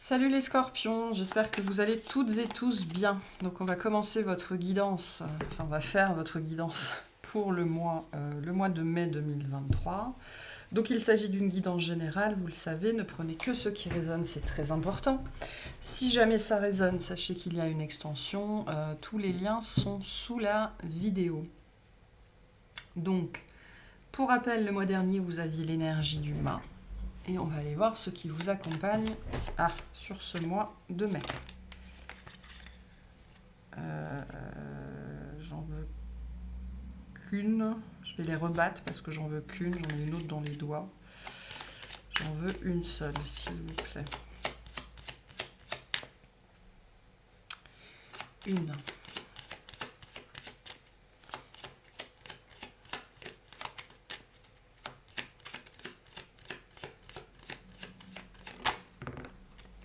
Salut les scorpions, j'espère que vous allez toutes et tous bien. Donc on va commencer votre guidance, enfin on va faire votre guidance pour le mois de mai 2023. Donc il s'agit d'une guidance générale, vous le savez, ne prenez que ce qui résonne, c'est très important. Si jamais ça résonne, sachez qu'il y a une extension, tous les liens sont sous la vidéo. Donc, pour rappel, le mois dernier, vous aviez l'énergie du mât. Et on va aller voir ce qui vous accompagne sur ce mois de mai. J'en veux qu'une. Je vais les rebattre parce que j'en veux qu'une. J'en ai une autre dans les doigts. J'en veux une seule, s'il vous plaît. Une.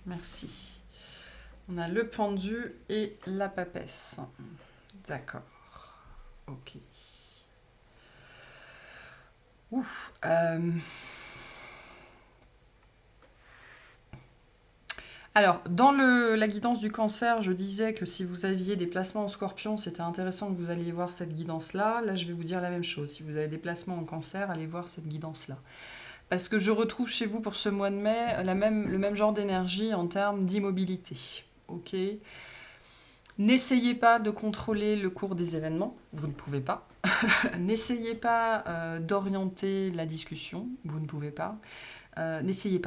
Merci. On a le pendu et la papesse. D'accord. Ok. Ouf. Alors, dans la guidance du cancer, je disais que si vous aviez des placements en scorpion, c'était intéressant que vous alliez voir cette guidance-là. Là, je vais vous dire la même chose. Si vous avez des placements en cancer, allez voir cette guidance-là. Parce que je retrouve chez vous pour ce mois de mai le même genre d'énergie en termes d'immobilité. Ok. N'essayez pas de contrôler le cours des événements, vous ne pouvez pas. N'essayez pas d'orienter la discussion, vous ne pouvez pas. N'essayez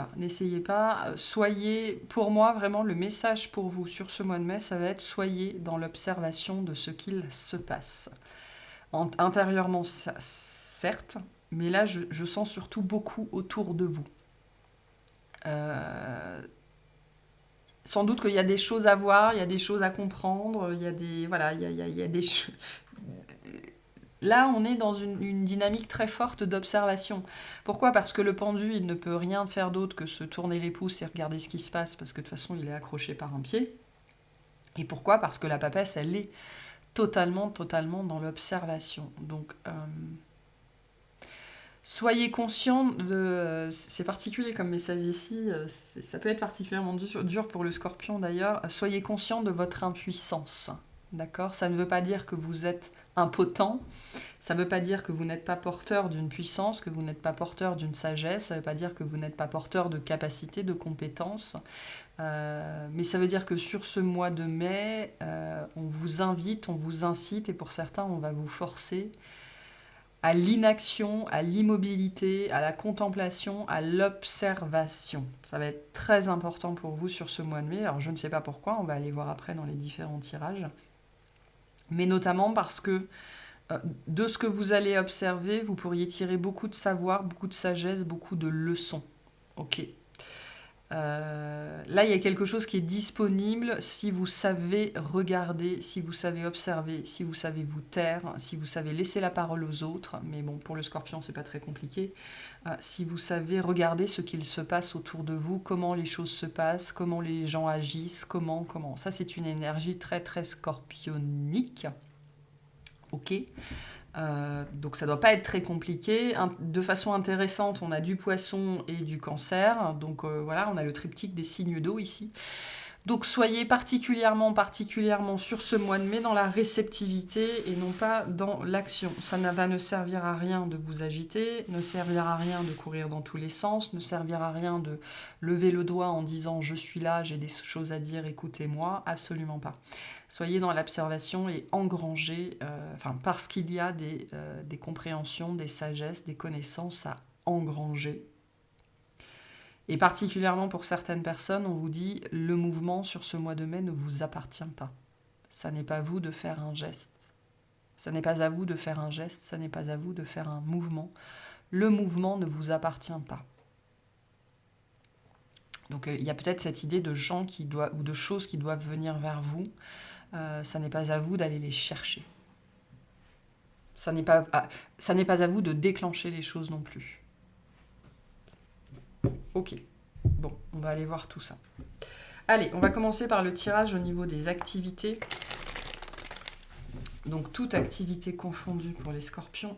pas. Soyez, pour moi, vraiment, le message pour vous sur ce mois de mai, ça va être soyez dans l'observation de ce qu'il se passe. Intérieurement, certes, mais là, je sens surtout beaucoup autour de vous. Sans doute qu'il y a des choses à voir, il y a des choses à comprendre, il y a des... Voilà, il y a des choses... Là, on est dans une dynamique très forte d'observation. Pourquoi ? Parce que le pendu, il ne peut rien faire d'autre que se tourner les pouces et regarder ce qui se passe, parce que de toute façon, il est accroché par un pied. Et pourquoi ? Parce que la papesse, elle est totalement dans l'observation. Donc, soyez conscient de... C'est particulier comme message ici, ça peut être particulièrement dur pour le scorpion d'ailleurs. Soyez conscient de votre impuissance. D'accord ? Ça ne veut pas dire que vous êtes impotent, ça ne veut pas dire que vous n'êtes pas porteur d'une puissance, que vous n'êtes pas porteur d'une sagesse, ça ne veut pas dire que vous n'êtes pas porteur de capacités, de compétences, mais ça veut dire que sur ce mois de mai, on vous invite, on vous incite, et pour certains, on va vous forcer à l'inaction, à l'immobilité, à la contemplation, à l'observation. Ça va être très important pour vous sur ce mois de mai. Alors je ne sais pas pourquoi, on va aller voir après dans les différents tirages. Mais notamment parce que de ce que vous allez observer, vous pourriez tirer beaucoup de savoir, beaucoup de sagesse, beaucoup de leçons. Ok. Là, il y a quelque chose qui est disponible si vous savez regarder, si vous savez observer, si vous savez vous taire, si vous savez laisser la parole aux autres. Mais bon, pour le scorpion, c'est pas très compliqué. Si vous savez regarder ce qu'il se passe autour de vous, comment les choses se passent, comment les gens agissent, comment. Ça, c'est une énergie très scorpionique. Ok. Donc ça ne doit pas être très compliqué. De façon intéressante, on a du poisson et du cancer. Donc voilà, on a le triptyque des signes d'eau ici. Donc soyez particulièrement sur ce mois de mai dans la réceptivité et non pas dans l'action. Ça va ne servir à rien de vous agiter, ne servir à rien de courir dans tous les sens, ne servir à rien de lever le doigt en disant « je suis là, j'ai des choses à dire, écoutez-moi ». Absolument pas. Soyez dans l'observation et engrangez, parce qu'il y a des compréhensions, des sagesses, des connaissances à engranger. Et particulièrement pour certaines personnes, on vous dit « le mouvement sur ce mois de mai ne vous appartient pas ». Ça n'est pas à vous de faire un geste. Ça n'est pas à vous de faire un geste, ça n'est pas à vous de faire un mouvement. Le mouvement ne vous appartient pas. Donc il y a peut-être cette idée de gens ou de choses qui doivent venir vers vous. Ça n'est pas à vous d'aller les chercher. Ça n'est pas à vous de déclencher les choses non plus. Ok, bon, on va aller voir tout ça. Allez, on va commencer par le tirage au niveau des activités. Donc, toute activité confondue pour les scorpions,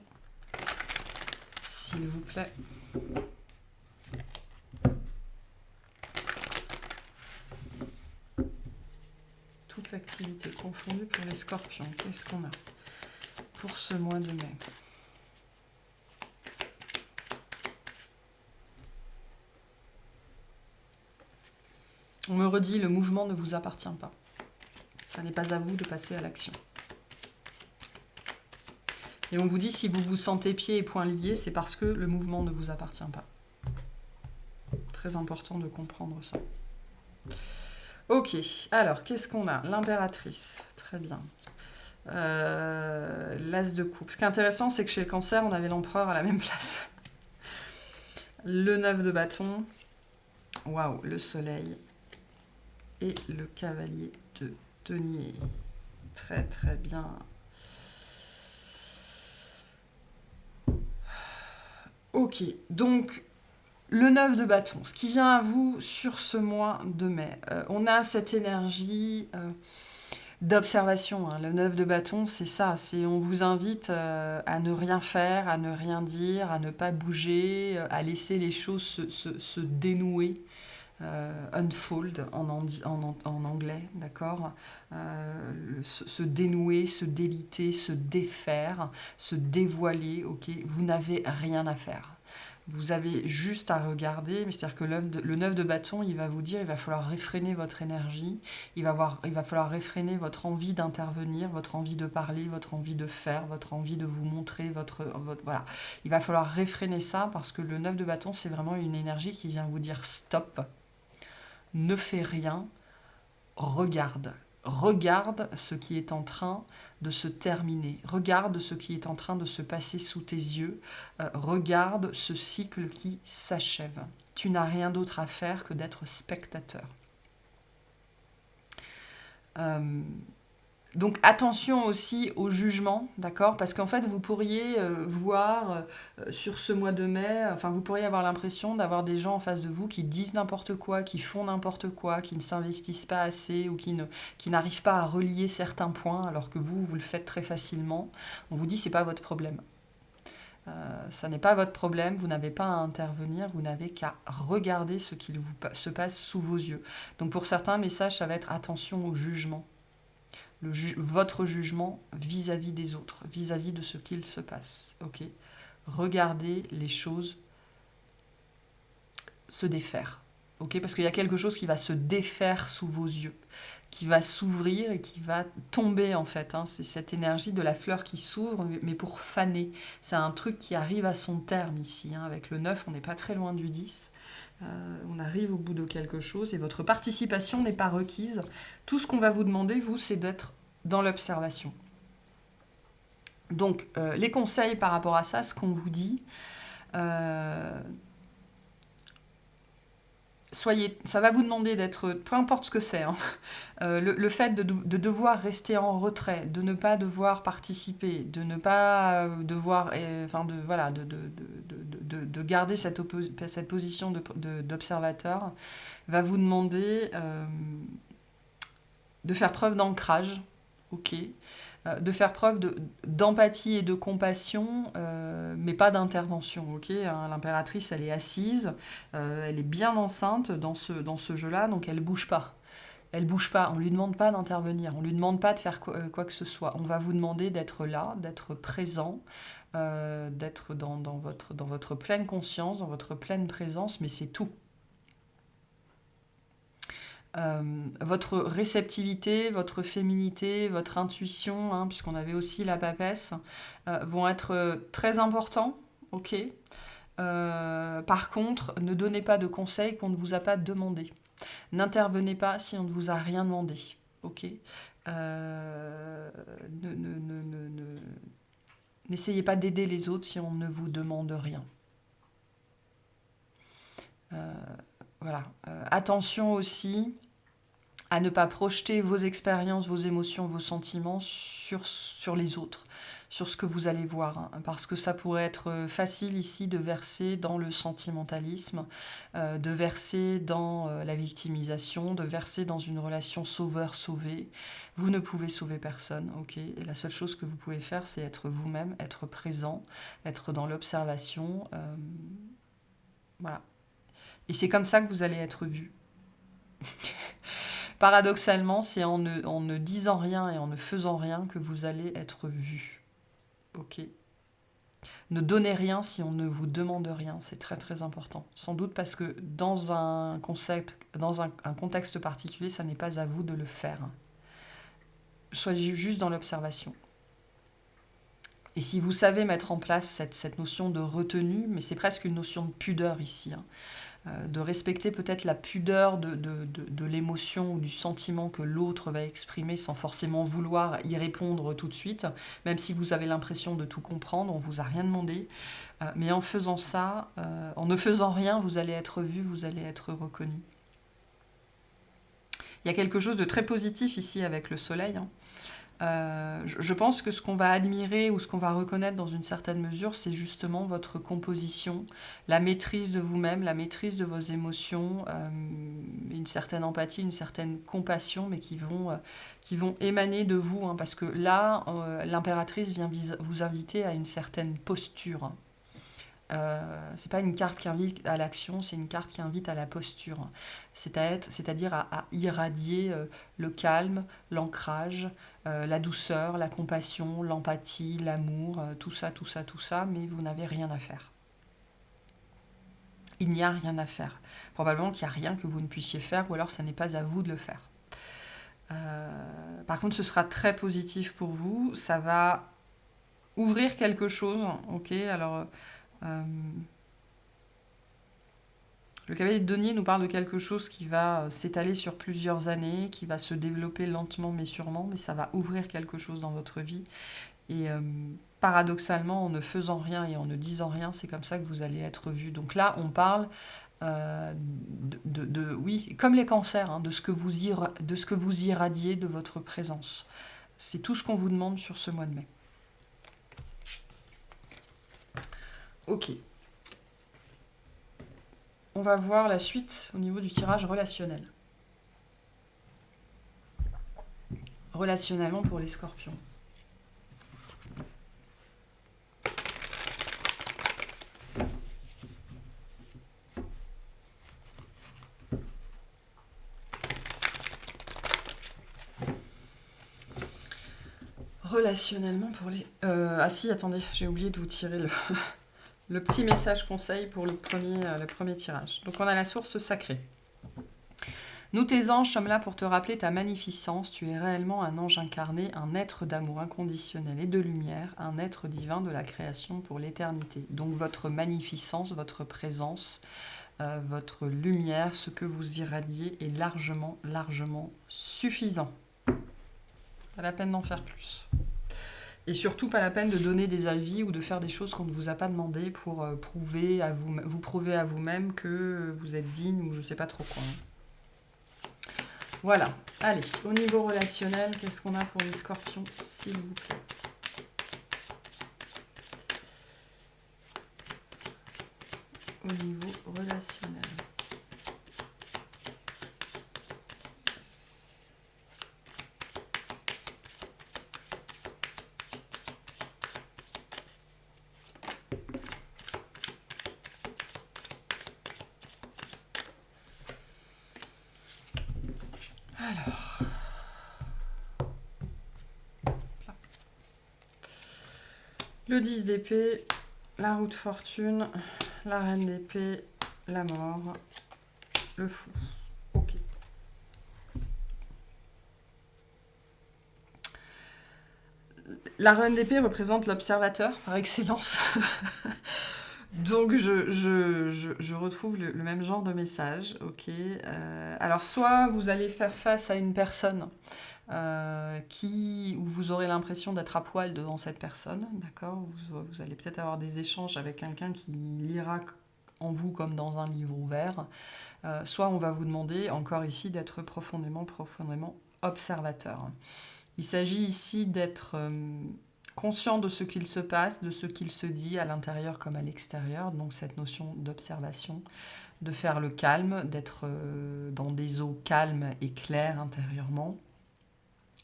s'il vous plaît. toute activité confondue pour les scorpions. Qu'est-ce qu'on a pour ce mois de mai? On me redit, le mouvement ne vous appartient pas. Ça n'est pas à vous de passer à l'action. Et on vous dit, si vous vous sentez pieds et poings liés, c'est parce que le mouvement ne vous appartient pas. Très important de comprendre ça. Ok, alors, qu'est-ce qu'on a? L'impératrice, très bien. L'as de coupe. Ce qui est intéressant, c'est que chez le cancer, on avait l'empereur à la même place. Le 9 de bâton. Waouh, le soleil. Et le cavalier de denier. Très très bien. Ok, donc le 9 de bâton, ce qui vient à vous sur ce mois de mai. On a cette énergie d'observation. Hein. Le 9 de bâton, c'est ça. C'est on vous invite à ne rien faire, à ne rien dire, à ne pas bouger, à laisser les choses se dénouer. Unfold en anglais, d'accord, se dénouer, se déliter, se défaire, se dévoiler, ok, vous n'avez rien à faire. Vous avez juste à regarder, c'est-à-dire que le 9 de bâton, il va vous dire, il va falloir réfréner votre énergie, il va falloir réfréner votre envie d'intervenir, votre envie de parler, votre envie de faire, votre envie de vous montrer, voilà. Il va falloir réfréner ça parce que le 9 de bâton, c'est vraiment une énergie qui vient vous dire stop. Ne fais rien, regarde. Regarde ce qui est en train de se terminer. Regarde ce qui est en train de se passer sous tes yeux. Regarde ce cycle qui s'achève. Tu n'as rien d'autre à faire que d'être spectateur. Donc attention aussi au jugement, d'accord? Parce qu'en fait, vous pourriez voir sur ce mois de mai, enfin vous pourriez avoir l'impression d'avoir des gens en face de vous qui disent n'importe quoi, qui font n'importe quoi, qui ne s'investissent pas assez ou qui n'arrivent pas à relier certains points alors que vous le faites très facilement. On vous dit c'est pas votre problème. Ça n'est pas votre problème, vous n'avez pas à intervenir, vous n'avez qu'à regarder ce qu'il se passe sous vos yeux. Donc pour certains, le message, ça va être attention au jugement. Votre jugement vis-à-vis des autres, vis-à-vis de ce qu'il se passe. Okay, regardez les choses se défaire. Okay, parce qu'il y a quelque chose qui va se défaire sous vos yeux, qui va s'ouvrir et qui va tomber en fait. Hein. C'est cette énergie de la fleur qui s'ouvre, mais pour faner. C'est un truc qui arrive à son terme ici. Hein. Avec le 9, on n'est pas très loin du 10. On arrive au bout de quelque chose et votre participation n'est pas requise. Tout ce qu'on va vous demander, vous, c'est d'être dans l'observation. Donc, les conseils par rapport à ça, ce qu'on vous dit, ça va vous demander d'être, peu importe ce que c'est, hein, le fait de devoir rester en retrait, de ne pas devoir participer, de ne pas devoir, de garder cette position d'observateur, va vous demander de faire preuve d'ancrage, ok, de faire preuve d'empathie et de compassion, mais pas d'intervention. Okay, hein, l'impératrice, elle est assise, elle est bien enceinte dans ce jeu-là, donc elle ne bouge pas. Elle ne bouge pas, on ne lui demande pas d'intervenir, on ne lui demande pas de faire quoi que ce soit. On va vous demander d'être là, d'être présent, d'être dans votre pleine conscience, dans votre pleine présence, mais c'est tout. Votre réceptivité, votre féminité, votre intuition, hein, puisqu'on avait aussi la papesse, vont être très importants, ok. Par contre, ne donnez pas de conseils qu'on ne vous a pas demandé. N'intervenez pas si on ne vous a rien demandé, ok. N'essayez pas d'aider les autres si on ne vous demande rien. Voilà. Attention aussi à ne pas projeter vos expériences, vos émotions, vos sentiments sur les autres, sur ce que vous allez voir. Hein, parce que ça pourrait être facile ici de verser dans le sentimentalisme, de verser dans la victimisation, de verser dans une relation sauveur-sauvé. Vous ne pouvez sauver personne, ok. Et la seule chose que vous pouvez faire, c'est être vous-même, être présent, être dans l'observation. Voilà. Et c'est comme ça que vous allez être vu. paradoxalement, c'est en ne disant rien et en ne faisant rien que vous allez être vu. Ok. Ne donnez rien si on ne vous demande rien, c'est très très important. Sans doute parce que dans un contexte particulier, ça n'est pas à vous de le faire. Soyez juste dans l'observation. Et si vous savez mettre en place cette notion de retenue, mais c'est presque une notion de pudeur ici, hein, de respecter peut-être la pudeur de l'émotion ou du sentiment que l'autre va exprimer sans forcément vouloir y répondre tout de suite, même si vous avez l'impression de tout comprendre, on ne vous a rien demandé. Mais en faisant ça, en ne faisant rien, vous allez être vu, vous allez être reconnu. Il y a quelque chose de très positif ici avec le soleil, hein. Je pense que ce qu'on va admirer ou ce qu'on va reconnaître dans une certaine mesure, c'est justement votre composition, la maîtrise de vous-même, la maîtrise de vos émotions, une certaine empathie, une certaine compassion, mais qui vont émaner de vous, hein, parce que là, l'impératrice vient vous inviter à une certaine posture. C'est pas une carte qui invite à l'action, c'est une carte qui invite à la posture. C'est-à-dire à irradier le calme, l'ancrage, la douceur, la compassion, l'empathie, l'amour, tout ça, mais vous n'avez rien à faire. Il n'y a rien à faire. Probablement qu'il n'y a rien que vous ne puissiez faire, ou alors ça n'est pas à vous de le faire. Par contre, ce sera très positif pour vous, ça va ouvrir quelque chose, ok, alors... le cavalier de denier nous parle de quelque chose qui va s'étaler sur plusieurs années, qui va se développer lentement mais sûrement, mais ça va ouvrir quelque chose dans votre vie. Et paradoxalement, en ne faisant rien et en ne disant rien, c'est comme ça que vous allez être vu. Donc là, on parle oui, comme les cancers, hein, de ce que vous irradiez de votre présence. C'est tout ce qu'on vous demande sur ce mois de mai. Ok. On va voir la suite au niveau du tirage relationnel. Relationnellement pour les scorpions. Relationnellement pour les... ah si, attendez, j'ai oublié de vous tirer le petit message conseil pour le premier tirage. Donc on a la source sacrée. Nous, tes anges, sommes là pour te rappeler ta magnificence. Tu es réellement un ange incarné, un être d'amour inconditionnel et de lumière, un être divin de la création pour l'éternité. Donc votre magnificence, votre présence, votre lumière, ce que vous irradiez est largement, largement suffisant. Pas la peine d'en faire plus. Et surtout, pas la peine de donner des avis ou de faire des choses qu'on ne vous a pas demandé pour vous prouver à vous-même que vous êtes digne ou je sais pas trop quoi. Voilà. Allez, au niveau relationnel, qu'est-ce qu'on a pour les scorpions, s'il vous plaît? Au niveau relationnel. Alors, le 10 d'épée, la roue de fortune, la reine d'épée, la mort, le fou. Ok. La reine d'épée représente l'observateur par excellence. Donc je retrouve le même genre de message. Ok. Alors soit vous allez faire face à une personne où vous aurez l'impression d'être à poil devant cette personne, d'accord, vous allez peut-être avoir des échanges avec quelqu'un qui lira en vous comme dans un livre ouvert, soit on va vous demander, encore ici, d'être profondément observateur. Il s'agit ici d'être conscient de ce qu'il se passe, de ce qu'il se dit à l'intérieur comme à l'extérieur, donc cette notion d'observation, de faire le calme, d'être dans des eaux calmes et claires intérieurement,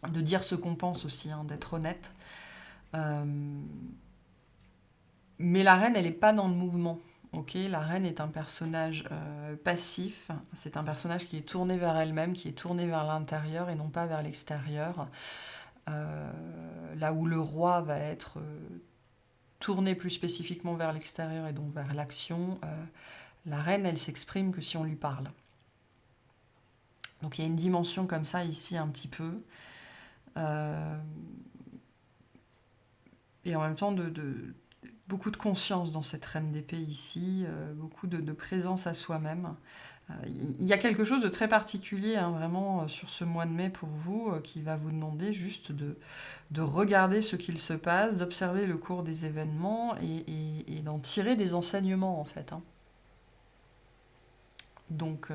de dire ce qu'on pense aussi, hein, d'être honnête. Mais la reine, elle n'est pas dans le mouvement. Ok, la reine est un personnage passif, c'est un personnage qui est tourné vers elle-même, qui est tourné vers l'intérieur et non pas vers l'extérieur. Là où le roi va être tourné plus spécifiquement vers l'extérieur et donc vers l'action, la reine, elle s'exprime que si on lui parle. Donc il y a une dimension comme ça ici un petit peu. Et en même temps beaucoup de conscience dans cette reine d'épée ici, beaucoup de présence à soi-même. Il y a quelque chose de très particulier hein, vraiment sur ce mois de mai pour vous qui va vous demander juste de regarder ce qu'il se passe, d'observer le cours des événements et d'en tirer des enseignements en fait. Hein. Donc,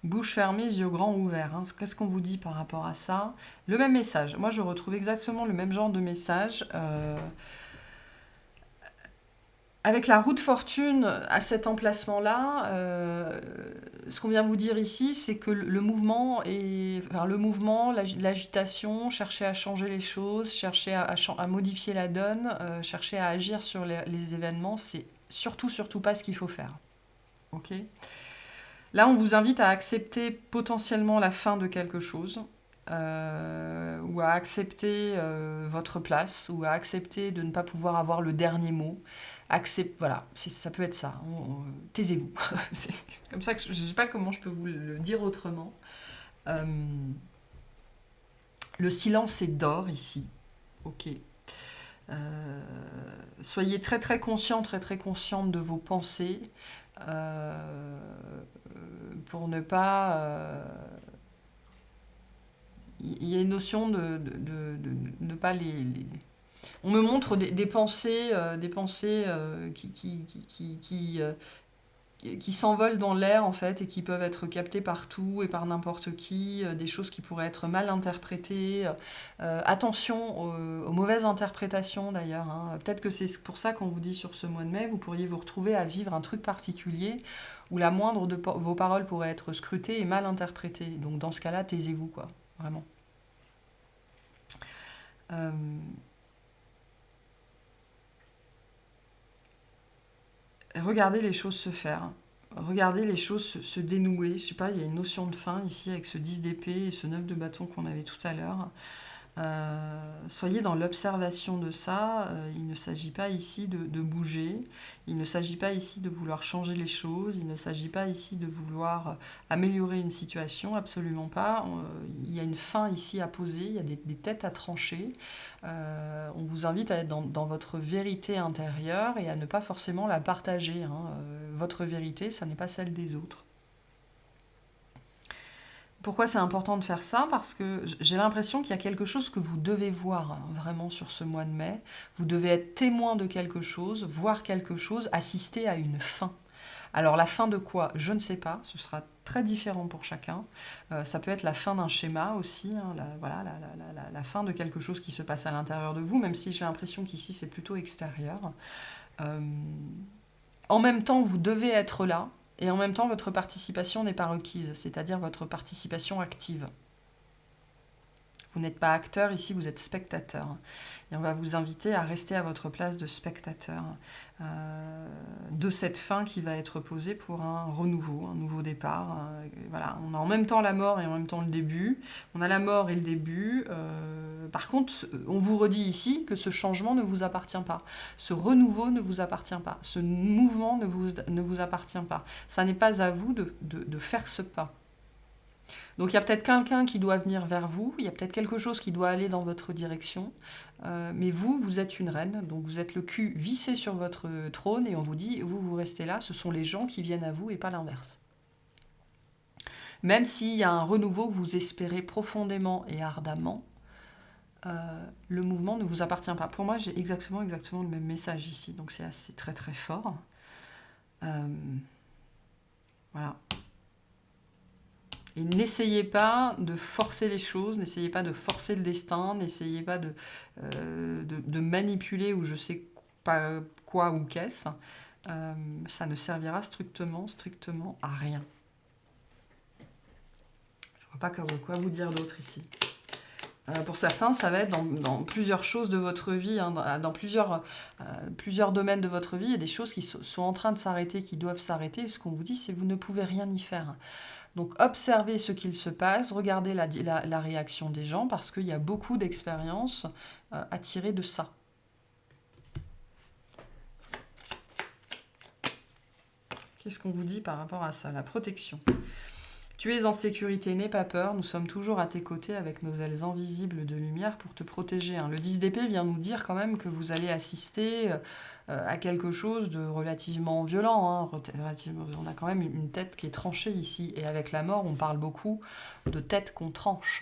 bouche fermée, yeux grands ouverts. Hein. Qu'est-ce qu'on vous dit par rapport à ça? Le même message. Moi, je retrouve exactement le même genre de message. Avec la roue de fortune à cet emplacement-là, ce qu'on vient vous dire ici, c'est que le mouvement, l'agitation, chercher à changer les choses, chercher à modifier la donne, chercher à agir sur les événements, c'est surtout pas ce qu'il faut faire. Ok ? Là, on vous invite à accepter potentiellement la fin de quelque chose, ou à accepter votre place, ou à accepter de ne pas pouvoir avoir le dernier mot. Voilà, ça peut être ça. Taisez-vous. C'est comme ça que je ne sais pas comment je peux vous le dire autrement. Le silence est d'or ici. Ok. Soyez très très conscient, très très consciente de vos pensées pour ne pas... Il y a une notion de ne pas les... On me montre des pensées, qui s'envolent dans l'air en fait et qui peuvent être captées partout et par n'importe qui, des choses qui pourraient être mal interprétées. Attention aux mauvaises interprétations d'ailleurs. Hein. Peut-être que c'est pour ça qu'on vous dit sur ce mois de mai, vous pourriez vous retrouver à vivre un truc particulier où la moindre de vos paroles pourrait être scrutée et mal interprétée. Donc dans ce cas-là, taisez-vous quoi, vraiment. Regardez les choses se faire. Regardez les choses se dénouer. Je sais pas, il y a une notion de fin ici avec ce 10 d'épée et ce 9 de bâton qu'on avait tout à l'heure. Soyez dans l'observation de ça. Il ne s'agit pas ici de bouger. Il ne s'agit pas ici de vouloir changer les choses. Il ne s'agit pas ici de vouloir améliorer une situation. Absolument pas. Il y a une fin ici à poser. Il y a des têtes à trancher. On vous invite à être dans votre vérité intérieure et à ne pas forcément la partager. Hein. Votre vérité, ça n'est pas celle des autres. Pourquoi c'est important de faire ça? Parce que j'ai l'impression qu'il y a quelque chose que vous devez voir hein, vraiment sur ce mois de mai. Vous devez être témoin de quelque chose, voir quelque chose, assister à une fin. Alors la fin de quoi? Je ne sais pas, ce sera très différent pour chacun. Ça peut être la fin d'un schéma aussi, hein, la fin de quelque chose qui se passe à l'intérieur de vous, même si j'ai l'impression qu'ici c'est plutôt extérieur. En même temps, vous devez être là, et en même temps, votre participation n'est pas requise, c'est-à-dire votre participation active. Vous n'êtes pas acteur, ici vous êtes spectateur. Et on va vous inviter à rester à votre place de spectateur de cette fin qui va être posée pour un renouveau, un nouveau départ. Voilà, on a en même temps la mort et en même temps le début. On a la mort et le début. Par contre, on vous redit ici que ce changement ne vous appartient pas. Ce renouveau ne vous appartient pas. Ce mouvement ne vous appartient pas. Ça n'est pas à vous de faire ce pas. Donc il y a peut-être quelqu'un qui doit venir vers vous, il y a peut-être quelque chose qui doit aller dans votre direction, mais vous êtes une reine, donc vous êtes le cul vissé sur votre trône et on vous dit, vous restez là, ce sont les gens qui viennent à vous et pas l'inverse. Même s'il y a un renouveau que vous espérez profondément et ardemment, le mouvement ne vous appartient pas. Pour moi, j'ai exactement le même message ici, donc c'est très très fort. Voilà. Et n'essayez pas de forcer les choses, n'essayez pas de forcer le destin, n'essayez pas de manipuler ou je sais pas quoi ou qu'est-ce. Ça ne servira strictement à rien. Je ne vois pas quoi vous dire d'autre ici. Pour certains, ça va être dans plusieurs choses de votre vie, hein, dans plusieurs domaines de votre vie. Il y a des choses qui sont en train de s'arrêter, qui doivent s'arrêter. Et ce qu'on vous dit, c'est que vous ne pouvez rien y faire. Donc observez ce qu'il se passe, regardez la réaction des gens, parce qu'il y a beaucoup d'expériences à tirer de ça. Qu'est-ce qu'on vous dit par rapport à ça? La protection. Tu es en sécurité, n'aie pas peur, nous sommes toujours à tes côtés avec nos ailes invisibles de lumière pour te protéger. Le 10 d'épée vient nous dire quand même que vous allez assister à quelque chose de relativement violent. On a quand même une tête qui est tranchée ici. Et avec la mort, on parle beaucoup de tête qu'on tranche.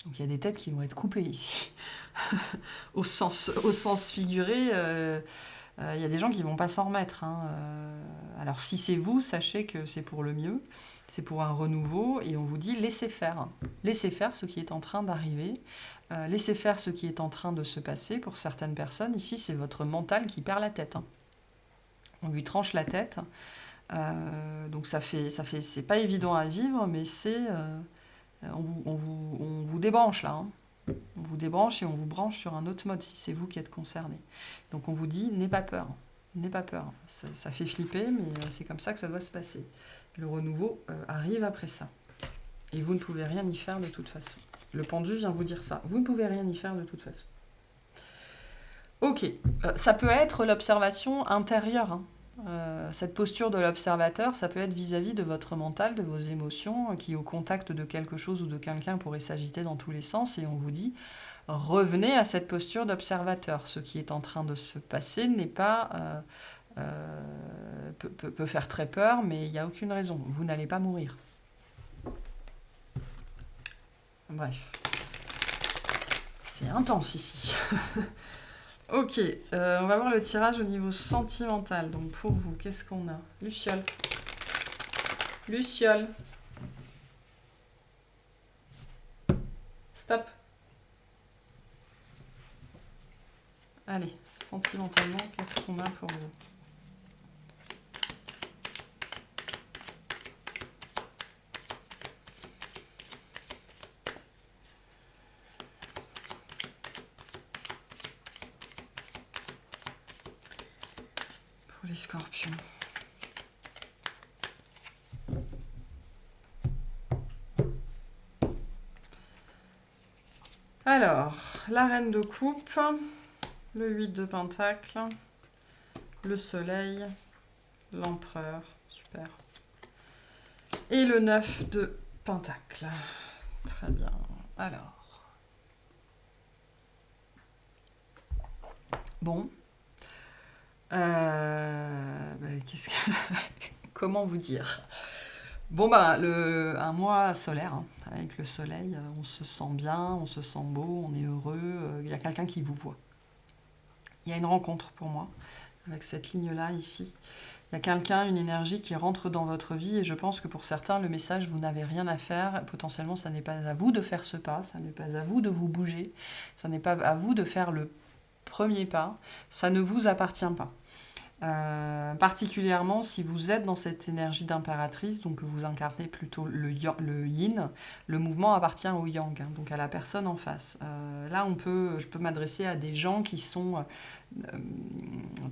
Donc il y a des têtes qui vont être coupées ici. au sens figuré, il y a des gens qui ne vont pas s'en remettre. Alors si c'est vous, sachez que c'est pour le mieux. C'est pour un renouveau et on vous dit laissez faire. Laissez faire ce qui est en train d'arriver. Laissez faire ce qui est en train de se passer. Pour certaines personnes, ici, c'est votre mental qui perd la tête. On lui tranche la tête. Donc c'est pas évident à vivre, mais c'est... on vous débranche là. On vous débranche et on vous branche sur un autre mode si c'est vous qui êtes concerné. Donc on vous dit n'aie pas peur. N'aie pas peur. Ça fait flipper, mais c'est comme ça que ça doit se passer. Le renouveau arrive après ça. Et vous ne pouvez rien y faire de toute façon. Le pendu vient vous dire ça. Vous ne pouvez rien y faire de toute façon. Ok. Ça peut être l'observation intérieure. Cette posture de l'observateur, ça peut être vis-à-vis de votre mental, de vos émotions, qui au contact de quelque chose ou de quelqu'un pourrait s'agiter dans tous les sens. Et on vous dit, revenez à cette posture d'observateur. Ce qui est en train de se passer n'est pas... peut faire très peur, mais il n'y a aucune raison. Vous n'allez pas mourir. Bref. C'est intense ici. Ok, on va voir le tirage au niveau sentimental. Donc pour vous, qu'est-ce qu'on a? Luciole. Luciole. Stop. Allez, sentimentalement, qu'est-ce qu'on a pour vous? Les scorpions. Alors, la reine de coupe, le 8 de pentacle, le soleil, l'empereur, super. Et le 9 de pentacle. Très bien. Alors. Bon. Qu'est-ce que... Comment vous dire? Bon, un mois solaire, avec le soleil, on se sent bien, on se sent beau, on est heureux, il y a quelqu'un qui vous voit. Il y a une rencontre pour moi, avec cette ligne-là ici. Il y a quelqu'un, une énergie qui rentre dans votre vie, et je pense que pour certains, le message, vous n'avez rien à faire. Potentiellement, ça n'est pas à vous de faire ce pas, ça n'est pas à vous de vous bouger, ça n'est pas à vous de faire le premier pas, ça ne vous appartient pas. Particulièrement si vous êtes dans cette énergie d'impératrice, donc que vous incarnez plutôt le yin, le mouvement appartient au yang, donc à la personne en face. Là, je peux m'adresser à des gens qui sont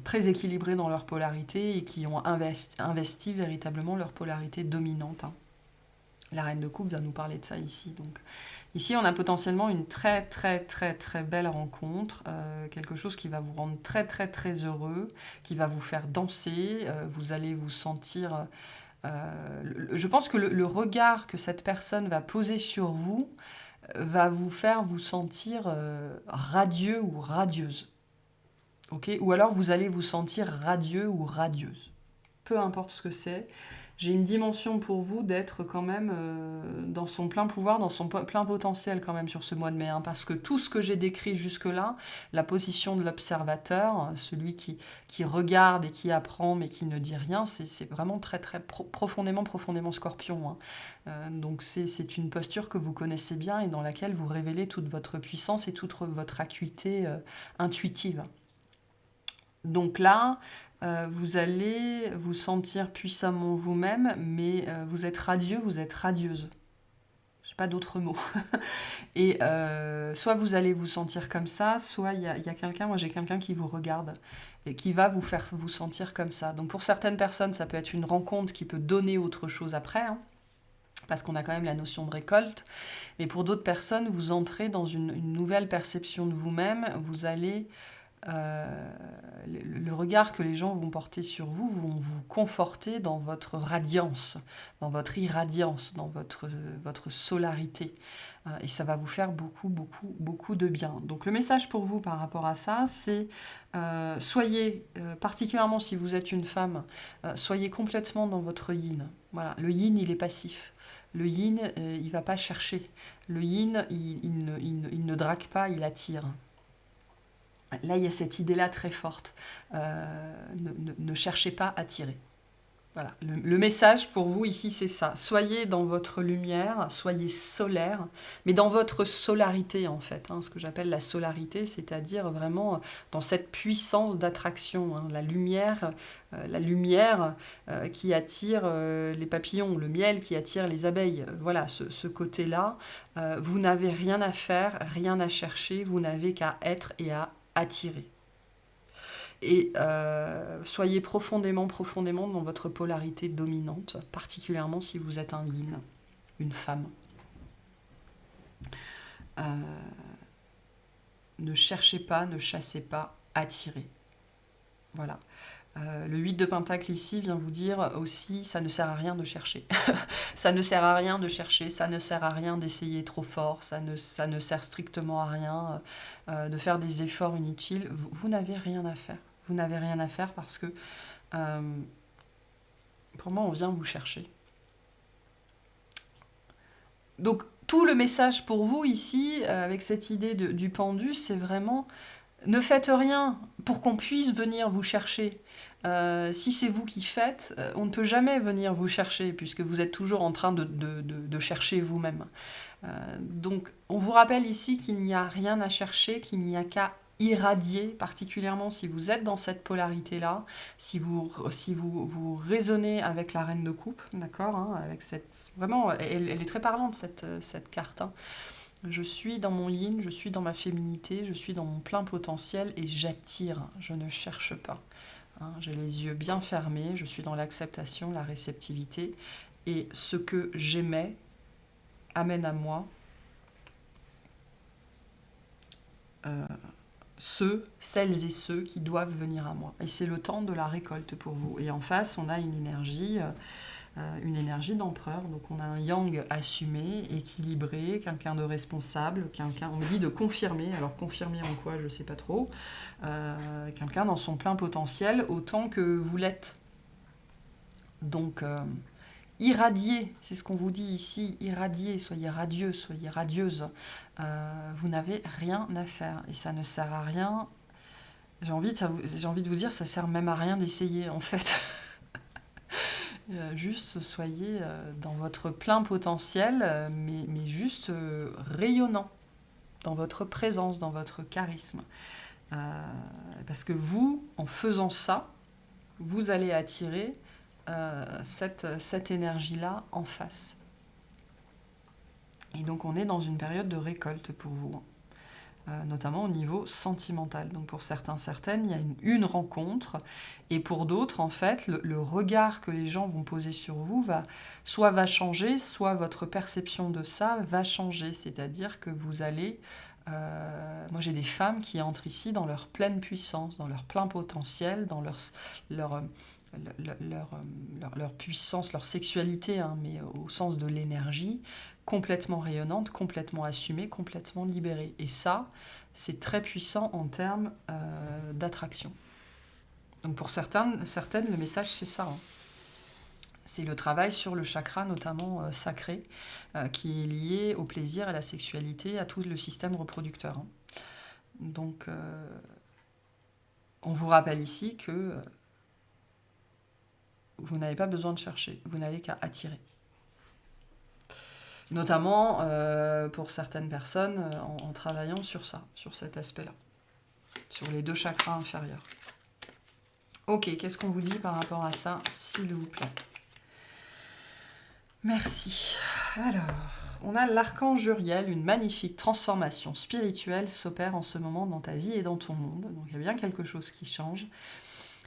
très équilibrés dans leur polarité et qui ont investi véritablement leur polarité dominante. La reine de coupe vient nous parler de ça ici. Donc, ici, on a potentiellement une très, très, très, très belle rencontre, quelque chose qui va vous rendre très, très, très heureux, qui va vous faire danser, vous allez vous sentir... je pense que le regard que cette personne va poser sur vous va vous faire vous sentir radieux ou radieuse. Okay? Ou alors, vous allez vous sentir radieux ou radieuse. Peu importe ce que c'est. J'ai une dimension pour vous d'être quand même dans son plein pouvoir, dans son plein potentiel quand même sur ce mois de mai. Parce que tout ce que j'ai décrit jusque-là, la position de l'observateur, celui qui regarde et qui apprend mais qui ne dit rien, c'est vraiment très très profondément scorpion. Donc c'est une posture que vous connaissez bien et dans laquelle vous révélez toute votre puissance et toute votre acuité intuitive. Donc là... vous allez vous sentir puissamment vous-même, mais vous êtes radieux, vous êtes radieuse. Je ne sais pas d'autre mot. Et soit vous allez vous sentir comme ça, soit il y a quelqu'un, moi j'ai quelqu'un qui vous regarde et qui va vous faire vous sentir comme ça. Donc pour certaines personnes, ça peut être une rencontre qui peut donner autre chose après, hein, parce qu'on a quand même la notion de récolte. Mais pour d'autres personnes, vous entrez dans une nouvelle perception de vous-même, vous allez... le regard que les gens vont porter sur vous vont vous conforter dans votre radiance, dans votre irradiance, dans votre solarité. Et ça va vous faire beaucoup, beaucoup, beaucoup de bien. Donc le message pour vous par rapport à ça, c'est soyez, particulièrement si vous êtes une femme, soyez complètement dans votre yin. Voilà, le yin, il est passif. Le yin, il ne va pas chercher. Le yin, il ne drague pas, il attire. Là, il y a cette idée-là très forte. Ne cherchez pas à tirer. Voilà. Le message pour vous ici, c'est ça. Soyez dans votre lumière, soyez solaire, mais dans votre solarité en fait. Hein, ce que j'appelle la solarité, c'est-à-dire vraiment dans cette puissance d'attraction. Hein, la lumière qui attire les papillons, le miel qui attire les abeilles. Voilà, ce côté-là. Vous n'avez rien à faire, rien à chercher, vous n'avez qu'à être et à attirer. Et soyez profondément, profondément dans votre polarité dominante, particulièrement si vous êtes un yin, une femme. Ne cherchez pas, ne chassez pas, attirez. Voilà. Le 8 de Pentacle ici vient vous dire aussi, ça ne sert à rien de chercher. Ça ne sert à rien de chercher, ça ne sert à rien d'essayer trop fort, ça ne sert strictement à rien de faire des efforts inutiles. Vous n'avez rien à faire. Vous n'avez rien à faire parce que pour moi, on vient vous chercher. Donc, tout le message pour vous ici, avec cette idée du pendu, c'est vraiment ne faites rien pour qu'on puisse venir vous chercher. Si c'est vous qui faites, on ne peut jamais venir vous chercher puisque vous êtes toujours en train de chercher vous-même. Donc, on vous rappelle ici qu'il n'y a rien à chercher, qu'il n'y a qu'à irradier, particulièrement si vous êtes dans cette polarité-là, si vous résonnez avec la reine de coupe, d'accord, hein, avec cette... Vraiment, elle est très parlante, cette carte. Hein. Je suis dans mon yin, je suis dans ma féminité, je suis dans mon plein potentiel et j'attire, je ne cherche pas. Hein, j'ai les yeux bien fermés, je suis dans l'acceptation, la réceptivité et ce que j'aimais amène à moi celles et ceux qui doivent venir à moi. Et c'est le temps de la récolte pour vous. Et en face, on a une énergie d'empereur. Donc on a un yang assumé, équilibré, quelqu'un de responsable, on me dit de confirmer. Alors confirmer en quoi, je ne sais pas trop. Quelqu'un dans son plein potentiel, autant que vous l'êtes. Donc... irradiez, c'est ce qu'on vous dit ici, irradiez, soyez radieux, soyez radieuse. Vous n'avez rien à faire et ça ne sert à rien. J'ai envie de vous dire, ça sert même à rien d'essayer en fait. Juste soyez dans votre plein potentiel, mais juste rayonnant dans votre présence, dans votre charisme. Parce que vous, en faisant ça, vous allez attirer cette énergie-là en face. Et donc on est dans une période de récolte pour vous, notamment au niveau sentimental. Donc pour certaines, il y a une rencontre, et pour d'autres, en fait, le regard que les gens vont poser sur vous va changer, soit votre perception de ça va changer. C'est-à-dire que vous allez... moi j'ai des femmes qui entrent ici dans leur pleine puissance, dans leur plein potentiel, dans leur puissance, leur sexualité, hein, mais au sens de l'énergie, complètement rayonnante, complètement assumée, complètement libérée. Et ça, c'est très puissant en termes d'attraction. Donc pour certaines, le message, c'est ça. Hein. C'est le travail sur le chakra, notamment sacré, qui est lié au plaisir, à la sexualité, à tout le système reproducteur. Hein. Donc, on vous rappelle ici que vous n'avez pas besoin de chercher, vous n'avez qu'à attirer. Notamment pour certaines personnes en travaillant sur ça, sur cet aspect-là, sur les 2 chakras inférieurs. Ok, qu'est-ce qu'on vous dit par rapport à ça, s'il vous plaît? Merci. Alors, on a l'archange Uriel, une magnifique transformation spirituelle s'opère en ce moment dans ta vie et dans ton monde. Donc il y a bien quelque chose qui change.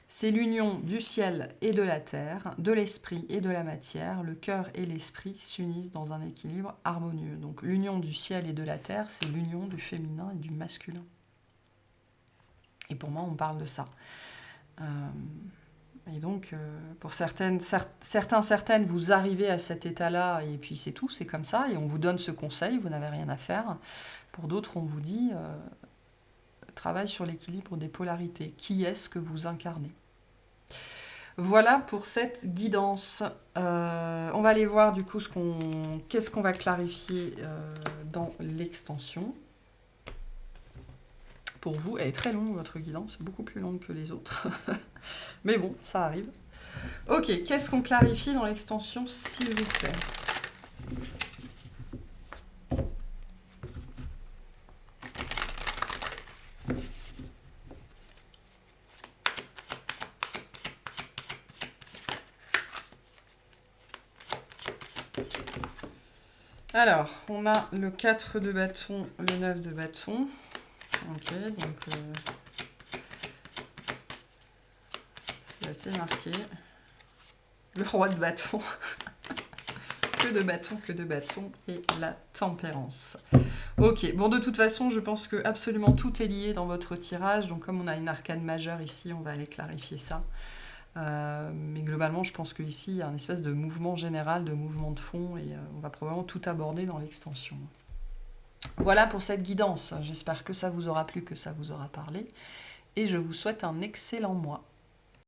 C'est l'union du ciel et de la terre, de l'esprit et de la matière. Le cœur et l'esprit s'unissent dans un équilibre harmonieux. Donc l'union du ciel et de la terre, c'est l'union du féminin et du masculin. Et pour moi, on parle de ça. Et donc, pour certaines, vous arrivez à cet état-là, et puis c'est tout, c'est comme ça, et on vous donne ce conseil, vous n'avez rien à faire. Pour d'autres, on vous dit, travaille sur l'équilibre des polarités. Qui est-ce que vous incarnez ? Voilà pour cette guidance. On va aller voir du coup qu'est-ce qu'on va clarifier dans l'extension. Pour vous, elle est très longue, votre guidance, beaucoup plus longue que les autres. Mais bon, ça arrive. Ok, qu'est-ce qu'on clarifie dans l'extension, s'il vous plaît ? Alors, on a le 4 de bâton, le 9 de bâton. Ok, donc c'est assez marqué. Le roi de bâton. Que de bâton. Et la tempérance. Ok, bon de toute façon, je pense que absolument tout est lié dans votre tirage. Donc comme on a une arcane majeure ici, on va aller clarifier ça. Mais globalement, je pense qu'ici, il y a un espèce de mouvement général, de mouvement de fond, et on va probablement tout aborder dans l'extension. Voilà pour cette guidance. J'espère que ça vous aura plu, que ça vous aura parlé, et je vous souhaite un excellent mois.